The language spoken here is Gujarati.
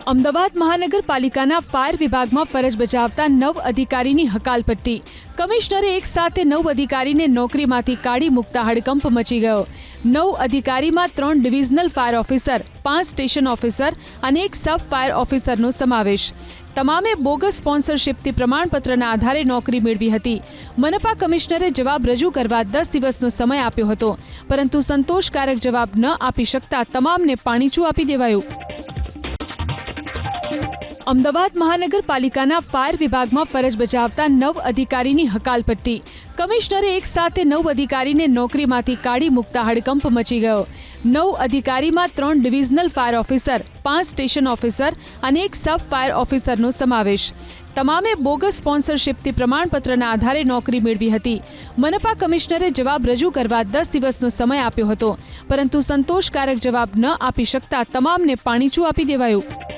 અમદાવાદ મહાનગરપાલિકાના ફાયર વિભાગમાં ફરજ બજાવતા 9 અધિકારીની હકાલપટ્ટી। કમિશનરે એક સાથે 9 અધિકારીને નોકરીમાંથી કાઢી મૂકતા હડકંપ મચી ગયો। 9 અધિકારીમાં 3 divisional fire officer, 5 station officer અને 1 સબ ફાયર ઓફિસરનો સમાવેશ। તમામે બોગસ સ્પોન્સરશિપથી પ્રમાણપત્રના આધારે નોકરી મેળવી હતી। મનપા કમિશનરે જવાબ રજૂ કરવા 10 દિવસનો સમય આપ્યો હતો, પરંતુ સંતોષકારક જવાબ ન આપી શકતા તમામને પાણીચું આપી દેવાયું। અમદાવાદ મહાનગરપાલિકાના ફાયર વિભાગમાં ફરજ બજાવતા 9 અધિકારીની હકાલપટ્ટી। કમિશનરે એક સાથે 9 અધિકારીને નોકરીમાંથી કાઢી મૂકતા હડકંપ મચી ગયો। 9 અધિકારીમાં 3 divisional fire officer, 5 station officer અને 1 સબ ફાયર ઓફિસરનો સમાવેશ। તમામે બોગસ સ્પોન્સરશિપથી પ્રમાણપત્રના આધારે નોકરી મેળવી હતી। મનપા કમિશનરે જવાબ રજૂ કરવા 10 દિવસનો સમય આપ્યો હતો, પરંતુ સંતોષકારક જવાબ ન આપી શકતા તમામને પાણીચું આપી દેવાયું।